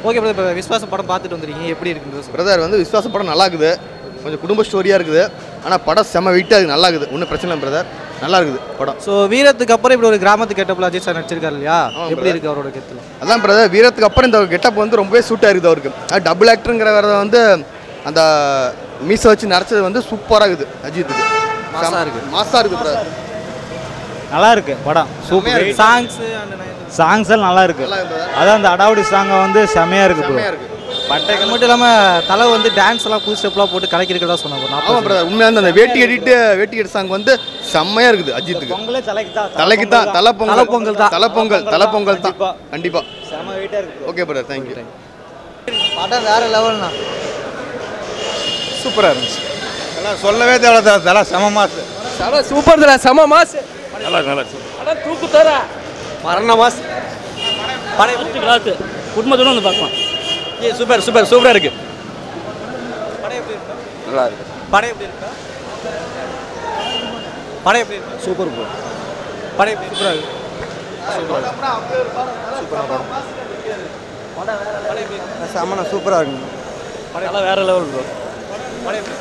Okay brother, இப்போ விஸ்வாசம் படம் பார்த்துட்டு வந்துருக்கீங்க, எப்படி இருக்குது பிரதர்? வந்து விஸ்வாச படம் நல்லா இருக்குது, கொஞ்சம் குடும்ப ஸ்டோரியாக இருக்குது. ஆனால் படம் செம்ம வெயிட்டாக இருக்குது, நல்லா இருக்குது, ஒன்றும் பிரச்சனை இல்லை பிரதர், நல்லா இருக்குது படம். ஸோ வீரத்துக்கு அப்புறம் இப்படி ஒரு கிராமத்துக்கு கெட்டப்பில் அஜித் சார் நடிச்சிருக்காரு இல்லையா, எப்படி இருக்குது அவரோட கெத்தில்? அதான் பிரதர், வீரத்துக்கு அப்புறம் இந்த கெட்டப் வந்து ரொம்பவே சூட்டாக இருக்குது அவருக்கு. அது டபுள் ஆக்டருங்கிறத வந்து அந்த மீசை வச்சு நரைச்சது வந்து சூப்பராக இருக்குது அஜித்துக்கு. மாசாக இருக்குது பிரதர், நல்லா இருக்கு படம், சூப்பர். சாங்ஸ் எல்லாம் நல்லா இருக்கு. அதான் அந்த அடாவடி சாங்கை வந்து செமையாக இருக்கு ப்ரோ. பட்டைக்கு மட்டும் இல்லாமல் தலை வந்து டான்ஸ் எல்லாம் புது ஸ்டெப்லாம் போட்டு கலக்கிருக்கிறதா சொன்னாங்க. ஆமாம் பிரதர், உண்மையாக அந்த வேட்டி எடிட்டு சாங் வந்து செம்மையாக இருக்குது அஜித்துக்கு. பொங்கலே தலைக்கு தான் தலை பொங்கல் தான் கண்டிப்பாக செம வெயிட்டாக இருக்கு. Okay brother, thank you. படம் வேற லெவல்னா சூப்பராக இருந்துச்சு. எல்லாம் சொல்லவே தேவை, தலை செம மாசு. சூப்பர் தலை, செம மாஸ். நல்லா படம் தூக்கு தர மரண மாஸ். படம் குடும்பத்தோடு வந்து பார்க்கலாம். சூப்பராக இருக்கு. படம் எப்படி இருக்கு? நல்லா இருக்கு. படம் எப்படி இருக்கு? படம் எப்படி இருக்கு? Super bro. படம் எப்படி சூப்பராக இருக்கு? சூப்பராக இருக்கு. படம் வேற லெவல் ப்ரோ.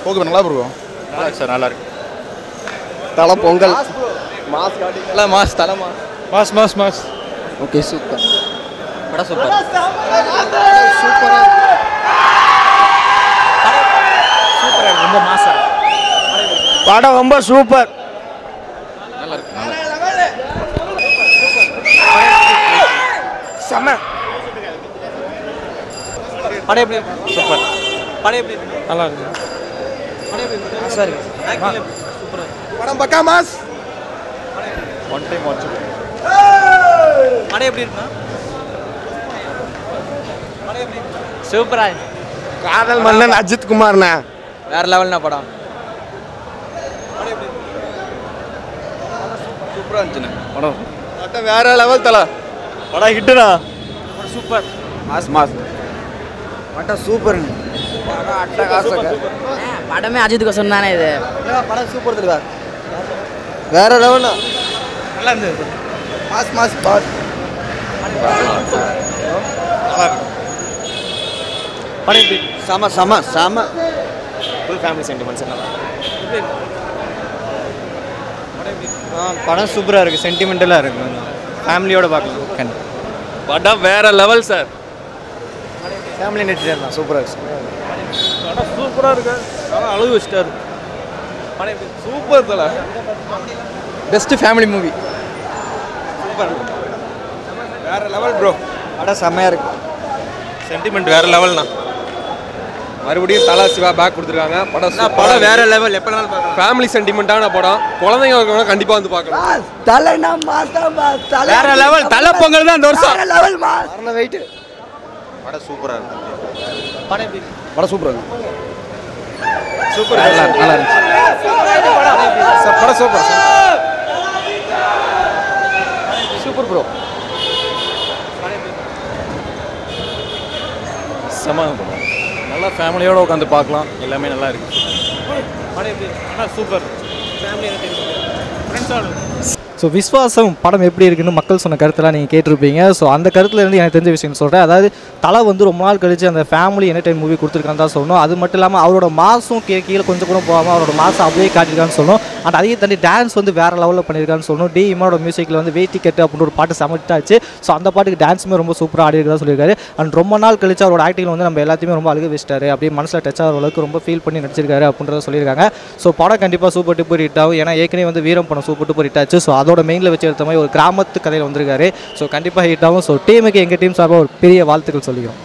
ஓகே, நல்லா ப்ரோ. நல்லா இருக்கு சார், நல்லா இருக்கு. தலை பொங்கல் மாஸ் காட்டி எல்லாம் மாஸ், தலை மாஸ். ஓகே, சூப்பர் படம் சூப்பர். ரொம்ப மாசா படம் ரொம்ப சூப்பர். நல்லா இருக்கு. செம. படம் எப்படி சூப்பர். படம் எப்படி நல்லா இருக்கு. படம் எப்படி மாசா இருக்கு. சூப்பர். படம் பக்கா மாஸ். One time watch. படம் எப்படி இருக்குண்ணா? படம் எப்படி சூப்பரா? காதல் மன்னன் அஜித் குமார்ண்ணா, வேற லெவல்னா படம். படம் எப்படி சூப்பராக இருந்துச்சுண்ணே படம் வேற லெவல். தலை படம் ஹிட்டுண்ணா. சூப்பர். மாஸ் படம் சூப்பர். படமே அஜித்துக்கு சொன்னானே இது. படம் சூப்பர் தெரியல, வேற லெவல்ண்ணா. நல்லா இருந்தது. மாஸ் பாட். படம் எப்படி செம ஃபுல் ஃபேமிலி சென்டிமெண்ட்ஸ் நல்லா. படம் சூப்பராக இருக்குது, சென்டிமெண்டலாக இருக்குது, ஃபேமிலியோட பார்க்கலாம். படம் வேற லெவல் சார். ஃபேமிலி நெட்டில் தான் சூப்பராக இருக்குது. படம் சூப்பராக இருக்கு, ஆனால் அழுகு வச்சிட்டாரு. படம் எப்படி சூப்பர் தலை, பெஸ்ட் ஃபேமிலி மூவி. வேற லெவல் ப்ரோ. படம் செம்மையாக இருக்குது, சென்டிமெண்ட் வேற லெவல்ண்ணா. மறுபடியும் தலா சிவா பேக் கொடுத்துருக்காங்க. படம் வேற லெவல், எப்போ வேணாலும் பார்க்கலாம். ஃபேமிலி சென்டிமெண்ட்டான படம், குழந்தைங்க இருக்கவங்க கண்டிப்பாக வந்து பார்க்கலாம். வேற லெவல். தலை பொங்கல் தான் இந்த வருஷம். வெயிட். படம் சூப்பராக இருக்கு. படம் எப்படி படம் சூப்பராக இருக்குது. சூப்பர். நல்லா இருந்துச்சு. படம் சூப்பர் சூப்பர் ப்ரோ. செம படம், நல்லா ஃபேமிலியோடு உட்காந்து பார்க்கலாம், எல்லாமே நல்லா இருக்கு. படம் எப்படி சூப்பர். ஃபேமிலி ஃப்ரெண்ட்ஸோட. ஸோ விஸ்வாசம் படம் எப்படி இருக்குன்னு மக்கள் சொன்ன கருத்தெல்லாம் நீங்கள் கேட்டிருப்பீங்க. ஸோ அந்த கருத்துலேருந்து எனக்கு தெரிஞ்ச விஷயம் சொல்கிறேன். அதாவது தலை வந்து ரொம்ப நாள் கழிச்சு அந்த ஃபேமிலி என்டர்டைன் மூவி கொடுத்துருக்கான்னு தான் சொல்லணும். அது மட்டும் இல்லாமல் அவரோட மாதம் கீழே கொஞ்சம் கூட போகாமல் அவரோட மாதம் அப்படியே காட்டியிருக்கான்னு சொல்லணும். அண்ட் அதையும் தாண்டி டான்ஸ் வந்து வேறு லெவலில் பண்ணியிருக்கான்னு சொல்லணும். இமானோட மியூசிக்கில் வந்து வெயிட்டி கட்டு அப்படின்னு ஒரு பாட்டு சமைட்டாச்சு. ஸோ அந்த பாட்டுக்கு டான்ஸுமே ரொம்ப சூப்பராக ஆடி இருக்கிறதா சொல்லியிருக்காரு. அண்ட் ரொம்ப நாள் கழிச்சு அவரோட ஆக்டிங்கில் வந்து நம்ம எல்லாத்தையுமே ரொம்ப அழுக வச்சிட்டாரு, அப்படியே மனசில் டச் ஆகிற அளவுக்கு ரொம்ப ஃபீல் பண்ணி நடிச்சிருக்காரு அப்படின்றத சொல்லியிருக்காங்க. ஸோ படம் கண்டிப்பாக சூப்பர் டூப்பர் ஹிட் ஆகும். ஏன்னா ஏற்கனவே வந்து வீரம் படம் சூப்பர் டூப்பர் ஹிட் ஆச்சு. ஸோ அதோட மெயினில் வச்சு எடுத்த மாதிரி ஒரு கிராமத்து கதையில் வந்திருக்காரு. ஸோ கண்டிப்பாக ஹிட் ஆகும். ஸோ டீமுக்கு எங்கள் டீம் சார்பாக ஒரு பெரிய வாழ்த்துக்கள் சொல்லிக்கிறோம்.